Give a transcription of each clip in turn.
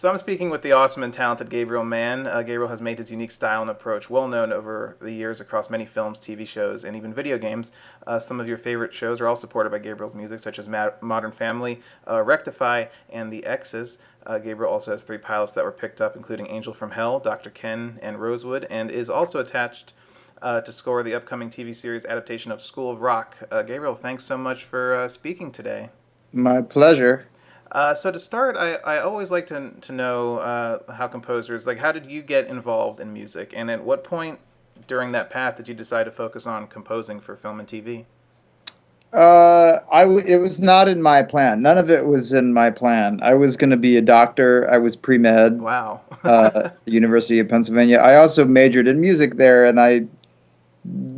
So I'm speaking with the awesome and talented Gabriel Mann. Gabriel has made his unique style and approach well known over the years across many films, TV shows, and even video games. Some of your favorite shows are all supported by Gabriel's music, such as Modern Family, Rectify, and The Exes. Gabriel also has three pilots that were picked up, including Angel from Hell, Dr. Ken, and Rosewood, and is also attached to score the upcoming TV series adaptation of School of Rock. Gabriel, thanks so much for speaking today. My pleasure. So to start, I always like to know how composers, like how did you get involved in music, and at what point during that path did you decide to focus on composing for film and TV? It was not in my plan. None of it was in my plan. I was going to be a doctor. I was pre-med, Wow. at the University of Pennsylvania. I also majored in music there, and I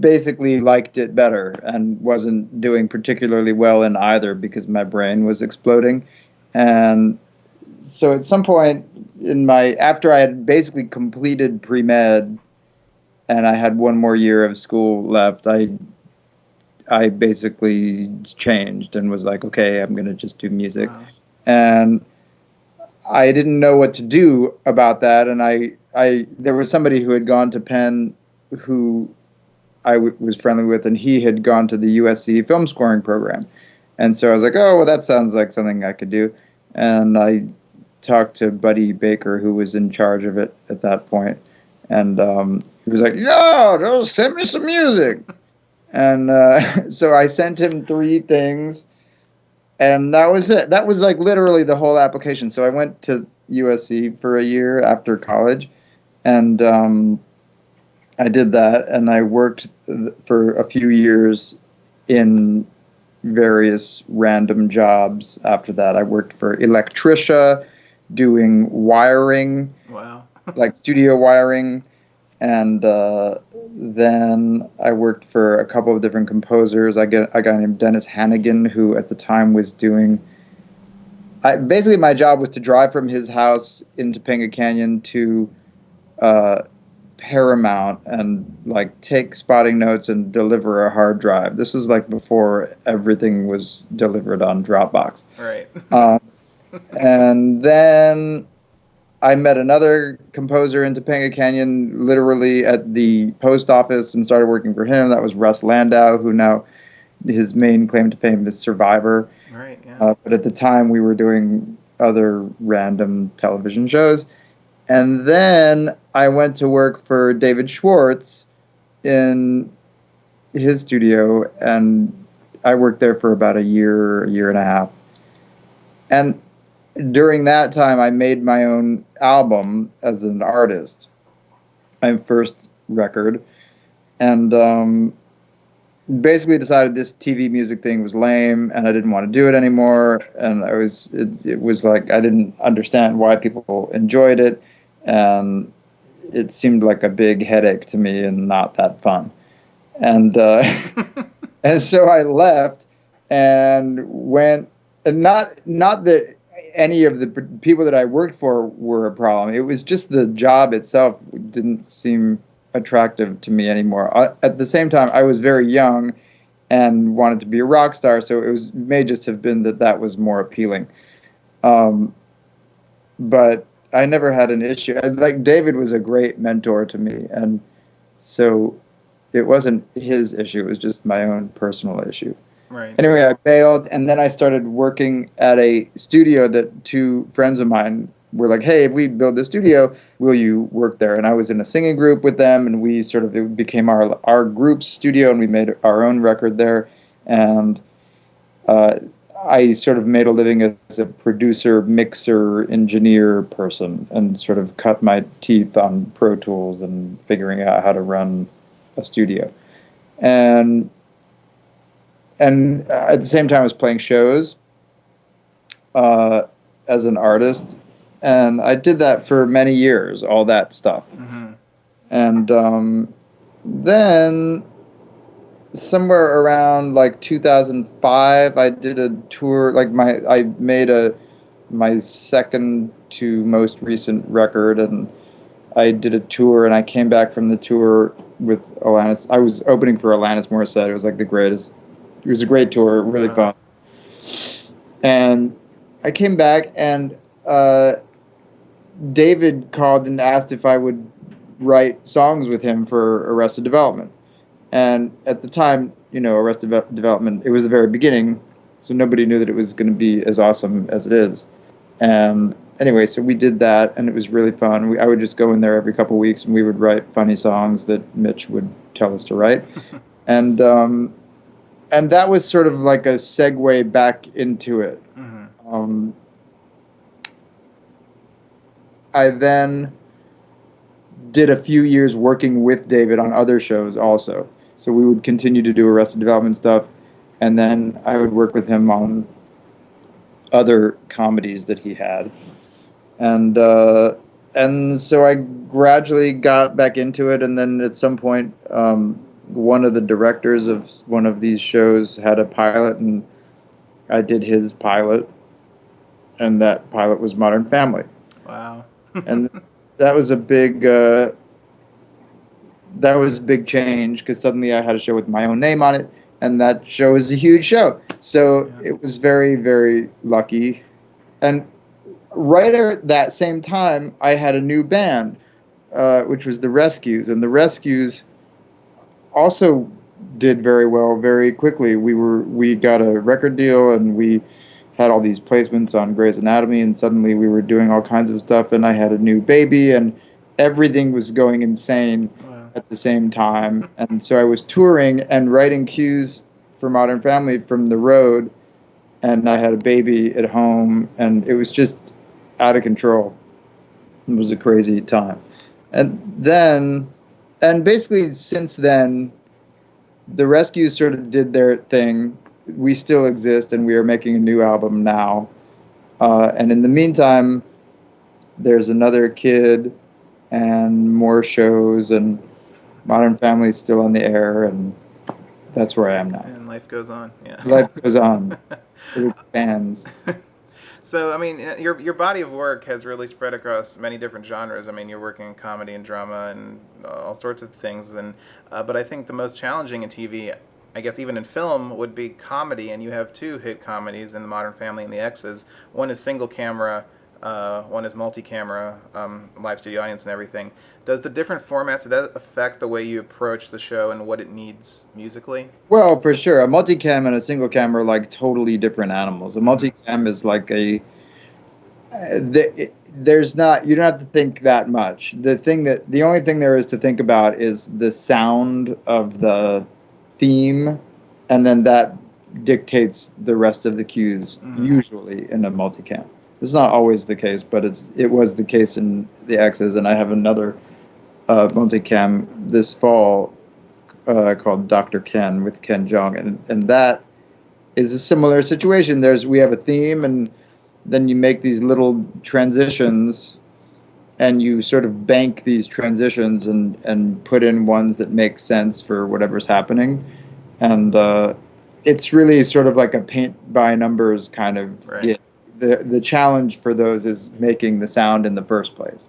basically liked it better and wasn't doing particularly well in either because my brain was exploding. And so at some point after I had basically completed pre-med and I had one more year of school left, I basically changed and was like, okay, I'm going to just do music. Wow. And I didn't know what to do about that. And there was somebody who had gone to Penn who was friendly with, and he had gone to the USC film scoring program. And so I was like, oh, well, that sounds like something I could do. And I talked to Buddy Baker, who was in charge of it at that point. And he was like, no, send me some music. And so I sent him three things. And that was it. That was like literally the whole application. So I went to USC for a year after college. And I did that. And I worked for a few years in various random jobs after that. I worked for Electricia doing wiring, Wow. like studio wiring. And then I worked for a couple of different composers. A guy named Dennis Hannigan, who at the time was doing... basically, my job was to drive from his house in Topanga Canyon to Paramount and like take spotting notes and deliver a hard drive. This was like before everything was delivered on Dropbox. Right. And then I met another composer in Topanga Canyon, literally at the post office, and started working for him. That was Russ Landau, who now his main claim to fame is Survivor. Right. Yeah. But at the time, we were doing other random television shows. And then I went to work for David Schwartz in his studio, and I worked there for about a year and a half. And during that time, I made my own album as an artist, my first record, and basically decided this TV music thing was lame, and I didn't want to do it anymore. And it was like I didn't understand why people enjoyed it. And it seemed like a big headache to me and not that fun. And and so I left and went, and not that any of the people that I worked for were a problem. It was just the job itself didn't seem attractive to me anymore. At the same time, I was very young and wanted to be a rock star, so it may just have been that was more appealing. But I never had an issue. Like, David was a great mentor to me, and so it wasn't his issue. It was just my own personal issue. Right. Anyway, I bailed, and then I started working at a studio that two friends of mine were like, hey, if we build this studio, will you work there? And I was in a singing group with them, and it became our group's studio, and we made our own record there. And I sort of made a living as a producer, mixer, engineer person, and sort of cut my teeth on Pro Tools and figuring out how to run a studio. And at the same time, I was playing shows as an artist, and I did that for many years, all that stuff. Mm-hmm. And then somewhere around like 2005, I did a tour. Like I made my second to most recent record, and I did a tour, and I came back from the tour with Alanis. I was opening for Alanis Morissette. It was like the greatest. It was a great tour, really fun. And I came back, and David called and asked if I would write songs with him for Arrested Development. And at the time, Arrested Development, it was the very beginning, so nobody knew that it was going to be as awesome as it is. And anyway, so we did that, and it was really fun. I would just go in there every couple of weeks, and we would write funny songs that Mitch would tell us to write. And that was sort of like a segue back into it. Mm-hmm. I then did a few years working with David on other shows also. So we would continue to do Arrested Development stuff, and then I would work with him on other comedies that he had. And so I gradually got back into it, and then at some point, one of the directors of one of these shows had a pilot, and I did his pilot, and that pilot was Modern Family. Wow. And that was a big change, because suddenly I had a show with my own name on it, and that show is a huge show. So It was very, very lucky. And right at that same time, I had a new band, which was the Rescues, and the Rescues also did very well very quickly. We got a record deal, and we had all these placements on Grey's Anatomy, and suddenly we were doing all kinds of stuff, and I had a new baby, and everything was going insane at the same time. And so I was touring and writing cues for Modern Family from the road, and I had a baby at home, and it was just out of control. It was a crazy time. And basically since then, the Rescues sort of did their thing. We still exist, and we are making a new album now. And in the meantime, there's another kid and more shows, and Modern Family is still on the air, and that's where I am now. And life goes on. Yeah. Life goes on. It expands. So, I mean, your body of work has really spread across many different genres. I mean, you're working in comedy and drama and all sorts of things. And but I think the most challenging in TV, I guess even in film, would be comedy. And you have two hit comedies in The Modern Family and The Exes. One is single camera, one is multi-camera, live studio audience and everything. Does the different formats, does that affect the way you approach the show and what it needs musically? Well, for sure. A multicam and a single cam are like totally different animals. A multicam is like there's not, you don't have to think that much. The only thing there is to think about is the sound of the theme, and then that dictates the rest of the cues, usually in a multicam. It's not always the case, but it was the case in The Exes, and I have another multicam this fall called Dr. Ken with Ken Jeong, and that is a similar situation. We have a theme, and then you make these little transitions, and you sort of bank these transitions and put in ones that make sense for whatever's happening, and it's really sort of like a paint by numbers kind of. Right. Yeah. The challenge for those is making the sound in the first place,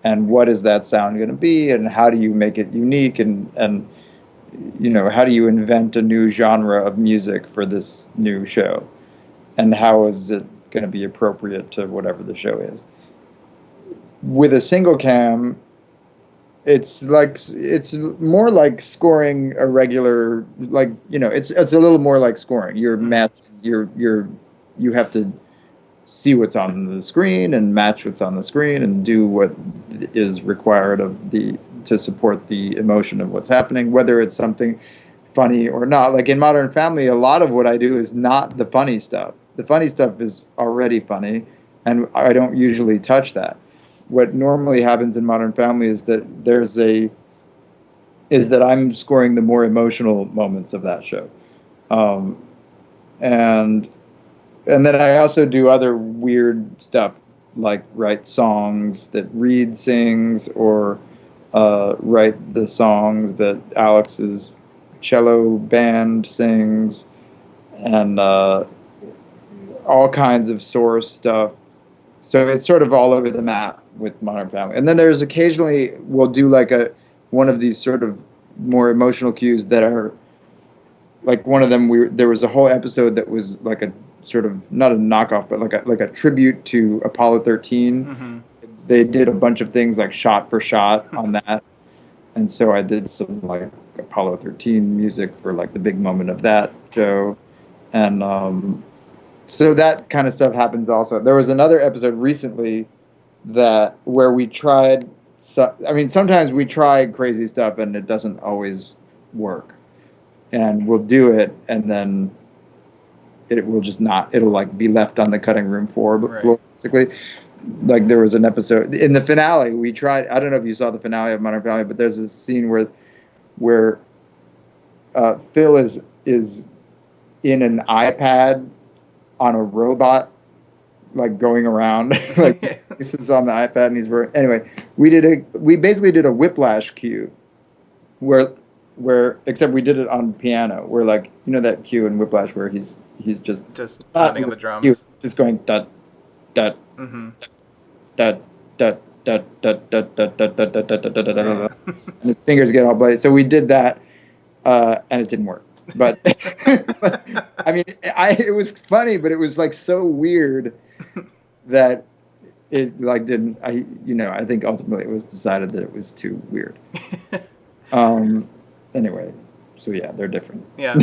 and what is that sound going to be, and how do you make it unique, and how do you invent a new genre of music for this new show, and how is it going to be appropriate to whatever the show is. With a single cam, it's more like scoring a regular, it's a little more like scoring. You're matching, you have to see what's on the screen and match what's on the screen and do what is required to support the emotion of what's happening, whether it's something funny or not. Like in Modern Family, a lot of what I do is not the funny stuff. The funny stuff is already funny, and I don't usually touch that. What normally happens in Modern Family is that I'm scoring the more emotional moments of that show, and then I also do other weird stuff, like write songs that Reed sings, or write the songs that Alex's cello band sings, and all kinds of Source stuff. So it's sort of all over the map with Modern Family. And then there's occasionally we'll do like one of these sort of more emotional cues that are like one of them. There was a whole episode that was like a sort of not a knockoff, but like a tribute to Apollo 13. they did a bunch of things like shot for shot on that. And so I did some like Apollo 13 music for like the big moment of that show. And so that kind of stuff happens also. There was another episode recently that where we tried, I mean, sometimes we try crazy stuff and it doesn't always work. And we'll do it and then it will just not, it'll like be left on the cutting room floor, basically. Like there was an episode in the finale we tried, I don't know if you saw the finale of Modern Family, but there's a scene where Phil is in an iPad on a robot, like going around, like this is on the iPad, and he's anyway. We basically did a Whiplash cue, where except we did it on piano, where like that cue in Whiplash where he's just pounding on the drums, cue, just going dot dot dot dot dot dot dot dot dot dot dot dot dot, and his fingers get all bloody. So we did that, and it didn't work. But, I mean, it was funny, but it was like so weird that it like didn't. I think ultimately it was decided that it was too weird. Anyway, so yeah, they're different. Yeah.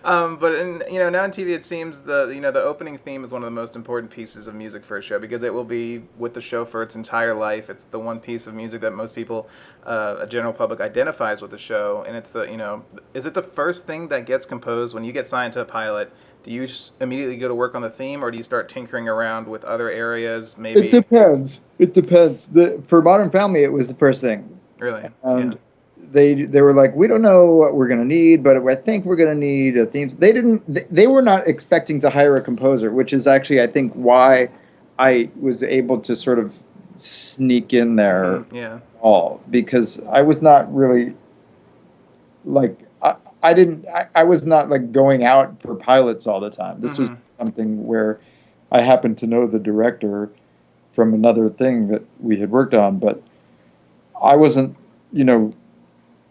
But now on TV, it seems the opening theme is one of the most important pieces of music for a show because it will be with the show for its entire life. It's the one piece of music that most people, a general public, identifies with the show, and it's is it the first thing that gets composed when you get signed to a pilot? Do you immediately go to work on the theme, or do you start tinkering around with other areas? Maybe it depends. It depends. For Modern Family, it was the first thing. Really, and yeah. They were like, we don't know what we're going to need, but I think we're going to need a theme. They were not expecting to hire a composer, which is actually, I think, why I was able to sort of sneak in there because I was not really like, I was not like going out for pilots all the time. This was something where I happened to know the director from another thing that we had worked on, but I wasn't,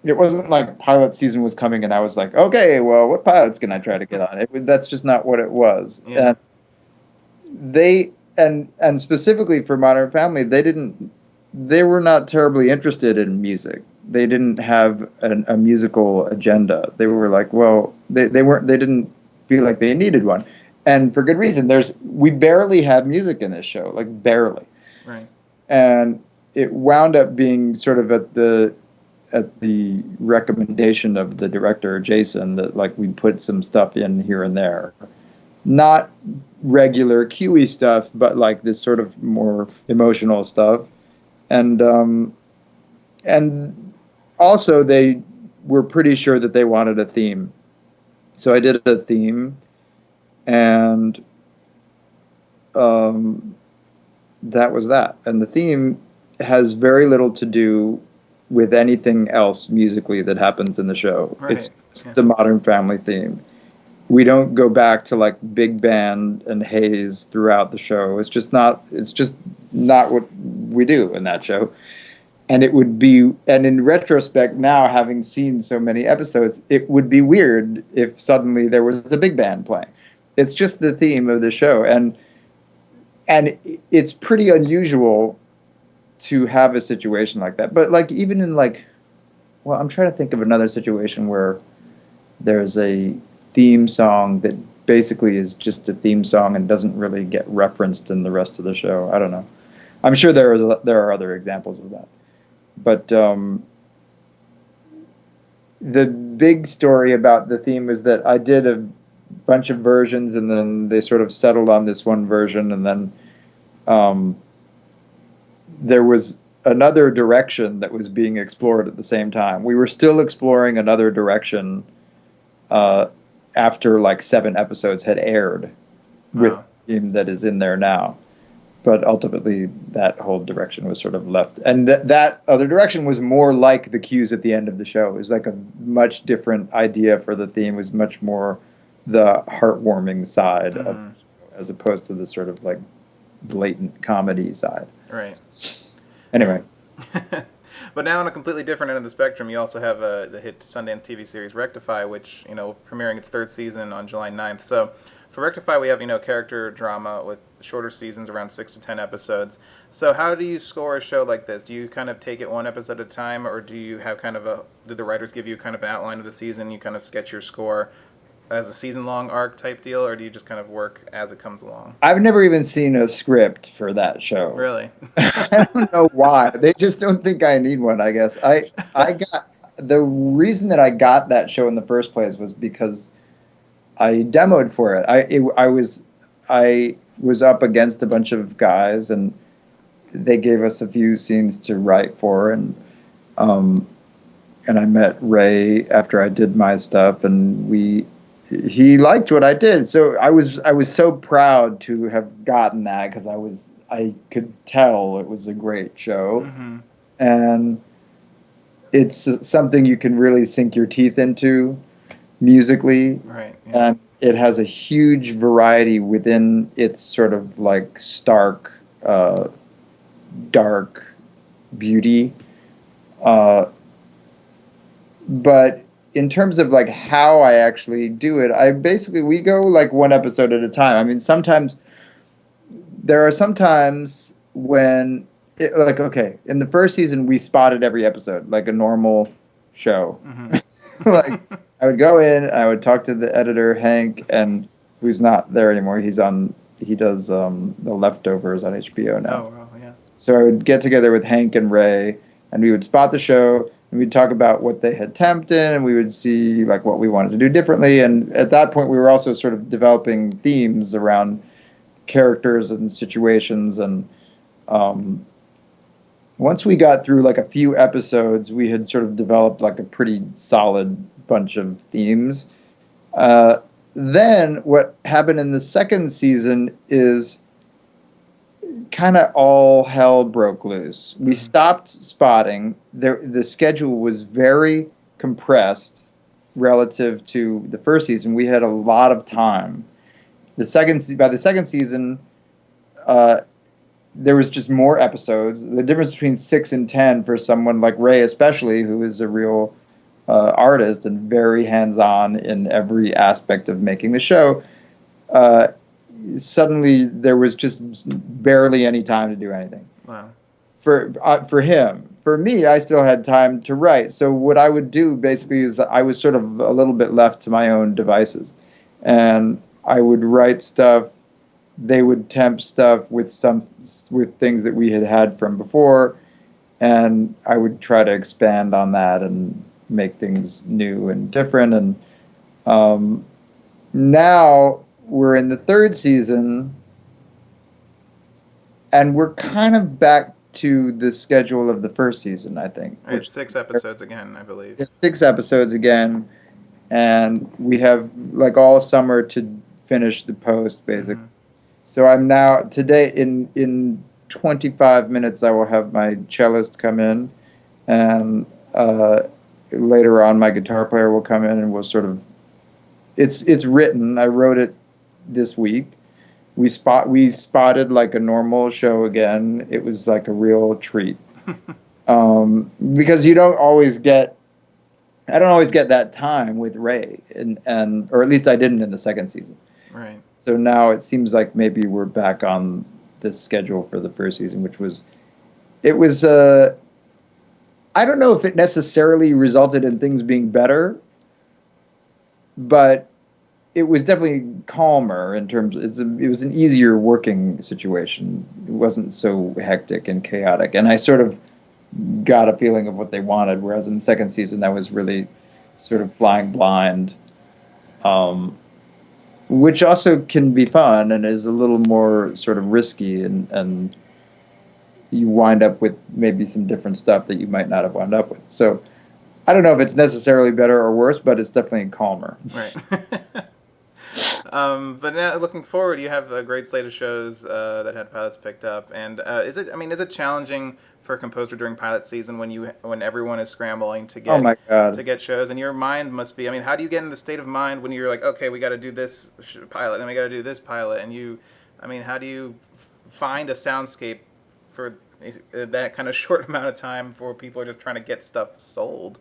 it wasn't like pilot season was coming and I was like, okay, well, what pilots can I try to get on? That's just not what it was. Yeah. And specifically for Modern Family, they were not terribly interested in music. They didn't have a musical agenda. They were like, well, they didn't feel like they needed one. And for good reason. We barely have music in this show, like barely. Right. And it wound up being sort of at the recommendation of the director, Jason, that like we put some stuff in here and there. Not regular QE stuff, but like this sort of more emotional stuff. And also they were pretty sure that they wanted a theme. So I did a theme, and that was that. And the theme has very little to do with anything else musically that happens in the show. Right. It's the Modern Family theme. We don't go back to like big band and haze throughout the show. It's just not what we do in that show. And in retrospect now, having seen so many episodes, it would be weird if suddenly there was a big band playing. It's just the theme of the show. And it's pretty unusual to have a situation like that. But like even in I'm trying to think of another situation where there's a theme song that basically is just a theme song and doesn't really get referenced in the rest of the show. I don't know. I'm sure there are other examples of that. But the big story about the theme is that I did a bunch of versions and then they sort of settled on this one version, and then there was another direction that was being explored at the same time. We were still exploring another direction after like 7 episodes had aired with the theme that is in there now. But ultimately, that whole direction was sort of left. And that other direction was more like the cues at the end of the show. It was like a much different idea for the theme. It was much more the heartwarming side of the show, as opposed to the sort of like blatant comedy side. Right. Anyway. But now on a completely different end of the spectrum, you also have the hit Sundance TV series Rectify, which, premiering its 3rd season on July 9th. So For Rectify, we have character drama with shorter seasons, around 6 to 10 episodes. So how do you score a show like this? Do you kind of take it one episode at a time, or do you have kind of a? Did the writers give you kind of an outline of the season? You kind of sketch your score as a season-long arc type deal, or do you just kind of work as it comes along? I've never even seen a script for that show. Really? I don't know why. They just don't think I need one, I guess. I got the reason that I got that show in the first place was because I demoed for it. I was up against a bunch of guys, and they gave us a few scenes to write for, um, and I met Ray after I did my stuff, and he liked what I did. So I was so proud to have gotten that because I could tell it was a great show, Mm-hmm. and it's something you can really sink your teeth into musically, Right. Yeah. and it has a huge variety within its sort of like stark, dark beauty. Uh, but in terms of like how I actually do it, we go like one episode at a time. I mean, sometimes there are some times when like okay, in the first season we spotted every episode like a normal show. Mm-hmm. Like I would go in, I would talk to the editor Hank, and who's not there anymore. He does The Leftovers on HBO now. Oh, well, yeah. So I would get together with Hank and Ray, and we would spot the show, and we'd talk about what they had temped in, and we would see like what we wanted to do differently. And at that point, we were also sort of developing themes around characters and situations. And once we got through like a few episodes, we had sort of developed like a pretty solid bunch of themes. Then what happened in the second season is kind of all hell broke loose. We stopped spotting. The schedule was very compressed relative to the first season. We had a lot of time. By the second season, there was just more episodes. The difference between 6 and 10 for someone like Ray, especially, who is a real artist and very hands-on in every aspect of making the show, suddenly there was just barely any time to do anything. Wow. For him. For me, I still had time to write. So what I would do basically is I was sort of a little bit left to my own devices, and I would write stuff. They would temp stuff with things that we had from before, and I would try to expand on that and make things new and different. And now we're in the third season, and we're kind of back to the schedule of the first season, I think. It's 6 episodes again, I believe. It's 6 episodes again, and we have like all summer to finish the post, basically. Mm-hmm. So I'm now today in 25 minutes I will have my cellist come in, and later on my guitar player will come in, and we'll sort of it's written. I wrote it this week. We spotted like a normal show again. It was like a real treat. Because I don't always get that time with Ray, and or at least I didn't in the second season. Right. So now it seems like maybe we're back on this schedule for the first season, which was, I don't know if it necessarily resulted in things being better, but it was definitely calmer in terms, it was an easier working situation. It wasn't so hectic and chaotic. And I sort of got a feeling of what they wanted, whereas in the second season, that was really sort of flying blind. Which also can be fun and is a little more sort of risky, and you wind up with maybe some different stuff that you might not have wound up with. So I don't know if it's necessarily better or worse, but it's definitely calmer. Right. But now looking forward, you have a great slate of shows that had pilots picked up, and is it challenging for a composer during pilot season when everyone is scrambling to get Oh my God. to get shows, and your mind must be, how do you get in the state of mind when you're like, okay, we got to do this pilot, then we got to do this pilot, and how do you find a soundscape for that kind of short amount of time before people are just trying to get stuff sold?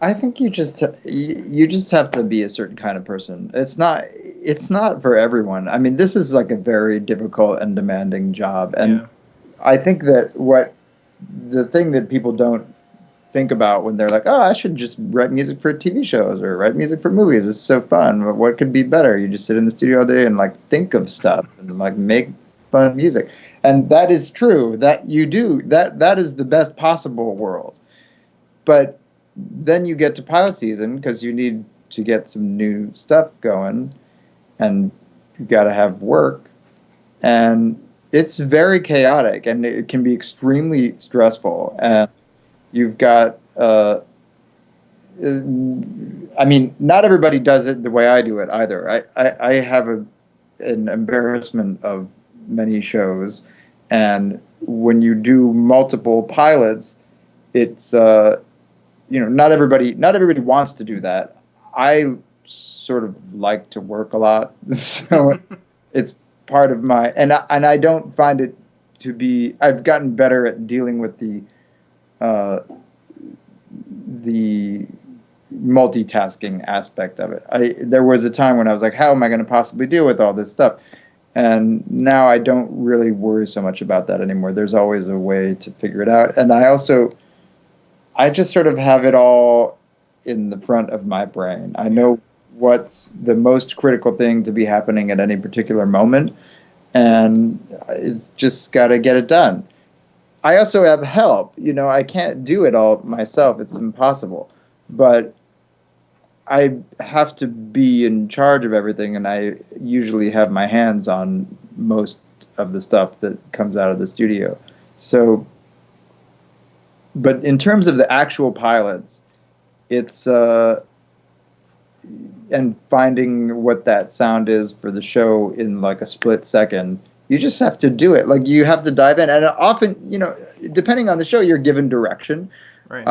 I think you just have to be a certain kind of person. It's not for everyone. I mean, this is like a very difficult and demanding job, and Yeah. I think that what the thing that people don't think about when they're like, "Oh, I should just write music for TV shows or write music for movies. It's so fun. What could be better? You just sit in the studio all day and like think of stuff and like make fun music." And that is true. That you do. That is the best possible world. But then you get to pilot season because you need to get some new stuff going, and you got to have work, and it's very chaotic, and it can be extremely stressful. And you've got, I mean, not everybody does it the way I do it either. I have an embarrassment of many shows, and when you do multiple pilots, it's not everybody wants to do that. I sort of like to work a lot, so it's part of my and I don't find it to be. I've gotten better at dealing with the multitasking aspect of it. There was a time when I was like, how am I going to possibly deal with all this stuff? And now I don't really worry so much about that anymore. There's always a way to figure it out. And I just sort of have it all in the front of my brain. I know what's the most critical thing to be happening at any particular moment, and it's just got to get it done. I also have help. I can't do it all myself. It's impossible. But I have to be in charge of everything, and I usually have my hands on most of the stuff that comes out of the studio. So, but in terms of the actual pilots, it's and finding what that sound is for the show in like a split second. You just have to do it. Like you have to dive in, and often, depending on the show, you're given direction. Right.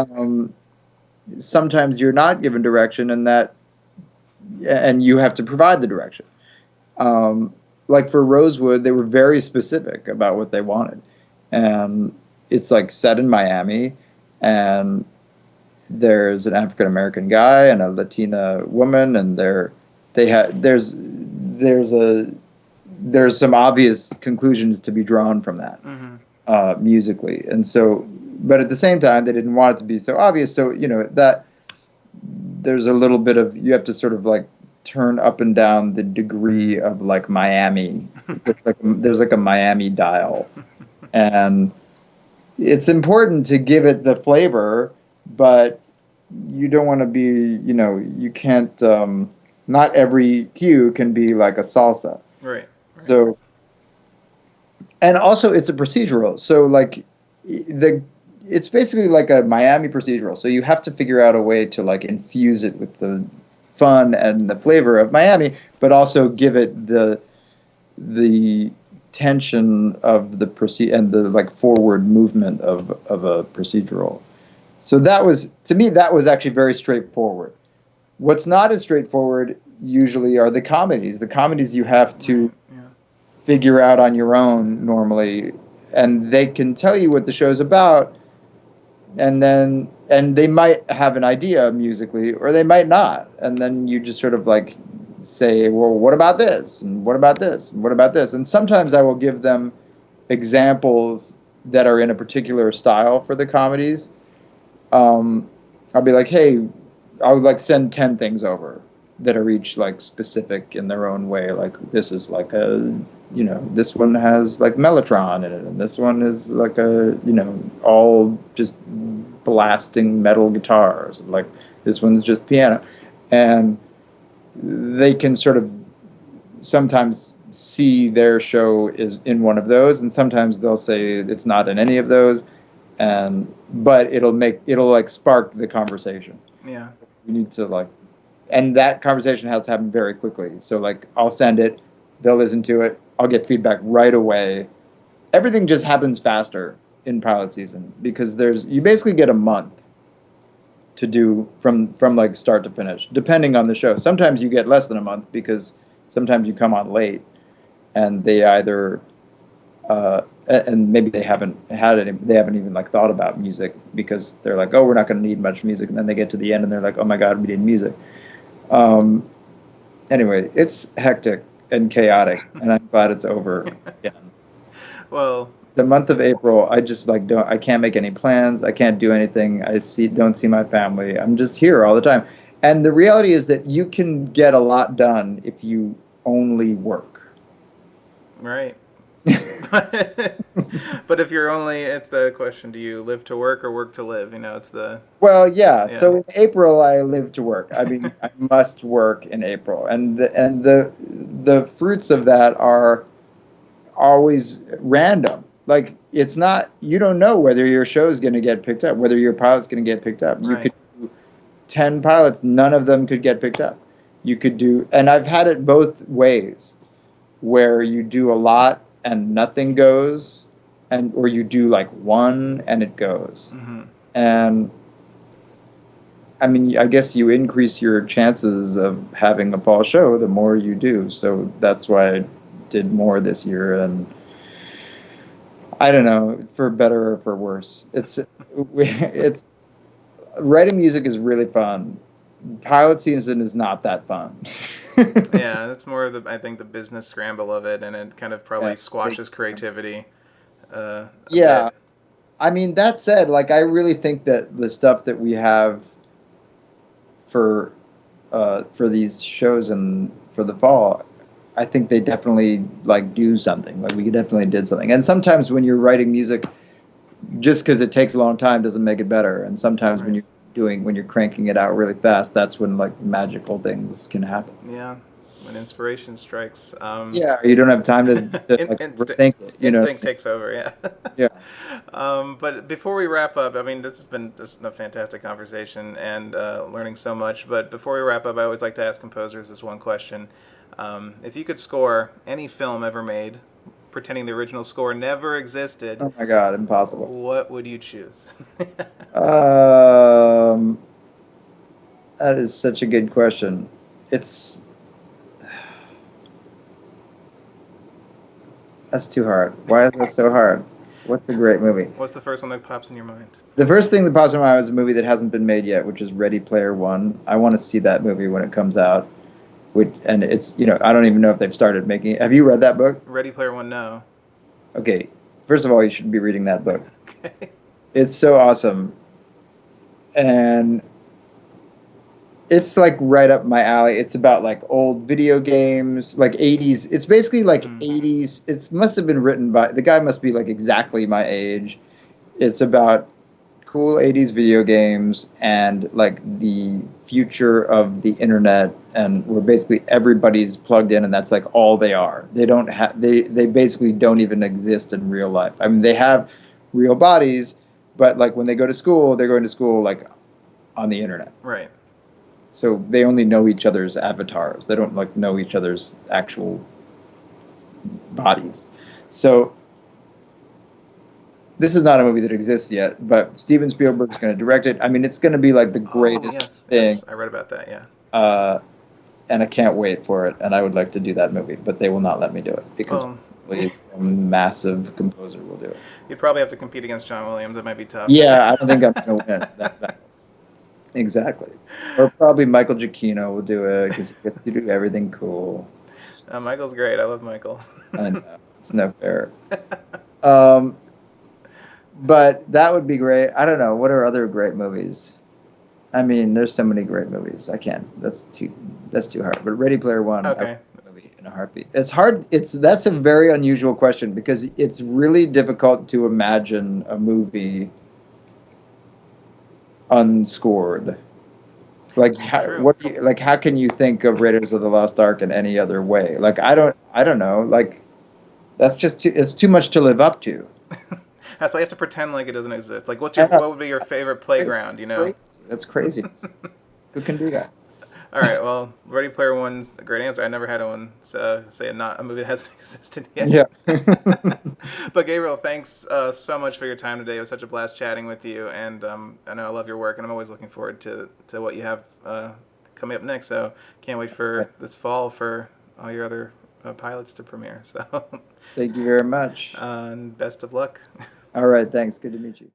Sometimes you're not given direction, and you have to provide the direction. Like for Rosewood, they were very specific about what they wanted, and it's like set in Miami, and there's an African American guy and a Latina woman, and there's some obvious conclusions to be drawn from that, musically, and so. But at the same time, they didn't want it to be so obvious. So that there's a little bit of, you have to sort of like turn up and down the degree of like Miami. There's like a Miami dial, and it's important to give it the flavor, but you don't want to be, you can't. Not every cue can be like a salsa. Right. So, and also it's a procedural. So like it's basically like a Miami procedural. So you have to figure out a way to like infuse it with the fun and the flavor of Miami, but also give it the tension of the and the like forward movement of a procedural. So to me that was actually very straightforward. What's not as straightforward usually are the comedies. The comedies you have to figure out on your own normally, and they can tell you what the show's about, and they might have an idea musically, or they might not, and then you just sort of like say, well, what about this, and what about this, and what about this, and sometimes I will give them examples that are in a particular style for the comedies. I'll be like, hey, I'll like send 10 things over that are each like specific in their own way. Like this is like this one has like Mellotron in it, and this one is like all just blasting metal guitars. Like this one's just piano, and they can sort of sometimes see their show is in one of those, and sometimes they'll say it's not in any of those, but it'll like spark the conversation. Yeah. You need to like, and that conversation has to happen very quickly. So like I'll send it, they'll listen to it, I'll get feedback right away. Everything just happens faster in pilot season because you basically get a month to do from like start to finish, depending on the show. Sometimes you get less than a month because sometimes you come on late, and they either and maybe they haven't had any, they haven't even like thought about music because they're like, oh, we're not going to need much music, and then they get to the end and they're like, oh my god, we need music. Um, anyway, it's hectic and chaotic, and I'm glad it's over again. Well, The month of April, I just like don't, I can't make any plans. I can't do anything. Don't see my family. I'm just here all the time. And the reality is that you can get a lot done if you only work. right. But if you're only, it's the question: do you live to work or work to live? It's the Well, yeah. yeah. So in April, I live to work. I mean, I must work in April, and the fruits of that are always random. Like it's not, you don't know whether your show is going to get picked up, whether your pilot's going to get picked up. You Right. could do 10 pilots, none of them could get picked up. You could do, and I've had it both ways, where you do a lot and nothing goes, and or you do like one and it goes. Mm-hmm. And I mean, I guess you increase your chances of having a fall show the more you do. So that's why I did more this year, and I don't know, for better or for worse. It's writing music is really fun. Pilot season is not that fun. Yeah, that's more of the, I think, the business scramble of it, and it kind of probably Yeah, squashes creativity a yeah. bit. I mean, that said, like I really think that the stuff that we have for for these shows and for the fall, I think they definitely like do something. Like we definitely did something. And sometimes when you're writing music, just because it takes a long time doesn't make it better. And sometimes Right. when you're cranking it out really fast, that's when like magical things can happen. Yeah, when inspiration strikes. Yeah, you don't have time to like overthink it. You know? Instinct takes over. Yeah. Yeah. But before we wrap up, I mean, this has been just a fantastic conversation and learning so much. But before we wrap up, I always like to ask composers this one question: if you could score any film ever made, pretending the original score never existed, Oh my God, impossible. what would you choose? Um, that is such a good question. It's That's too hard. Why is that so hard? What's a great movie? What's the first one that pops in your mind? The first thing that pops in my mind is a movie that hasn't been made yet, which is Ready Player One. I want to see that movie when it comes out. And it's, I don't even know if they've started making it. Have you read that book? Ready Player One, no. Okay, first of all, you should be reading that book. Okay. It's so awesome. And it's like right up my alley. It's about like old video games, like 80s. It's basically like 80s. It must have been written by, the guy must be like exactly my age. It's about cool 80s video games and like the future of the internet, and where basically everybody's plugged in and that's like all they are. They don't have, they basically don't even exist in real life. I mean, they have real bodies, but like when they go to school, they're going to school like on the internet. Right. So they only know each other's avatars. They don't like know each other's actual bodies. So this is not a movie that exists yet, but Steven Spielberg's going to direct it. I mean, it's going to be like the greatest thing. Yes, I read about that. Yeah. And I can't wait for it. And I would like to do that movie, but they will not let me do it because some massive composer will do it. You'd probably have to compete against John Williams. That might be tough. Yeah, I don't think I'm going to win that. Exactly. Or probably Michael Giacchino will do it because he gets to do everything cool. Michael's great. I love Michael. I know. It's no fair. But that would be great. I don't know. What are other great movies? I mean, there's so many great movies. I can't. That's too hard. But Ready Player One, okay. Movie in a heartbeat. It's hard. That's a very unusual question because it's really difficult to imagine a movie unscored. Like how can you think of Raiders of the Lost Ark in any other way? Like I don't know. Like that's just it's too much to live up to. That's why you have to pretend like it doesn't exist. Like what would be your favorite playground, That's crazy. Who can do that? All right, well, Ready Player One's a great answer. I never had one say not a movie that hasn't existed yet. Yeah. But Gabriel, thanks so much for your time today. It was such a blast chatting with you, and I know I love your work, and I'm always looking forward to what you have coming up next. So can't wait for this fall for all your other pilots to premiere. So Thank you very much. And best of luck. All right, thanks. Good to meet you.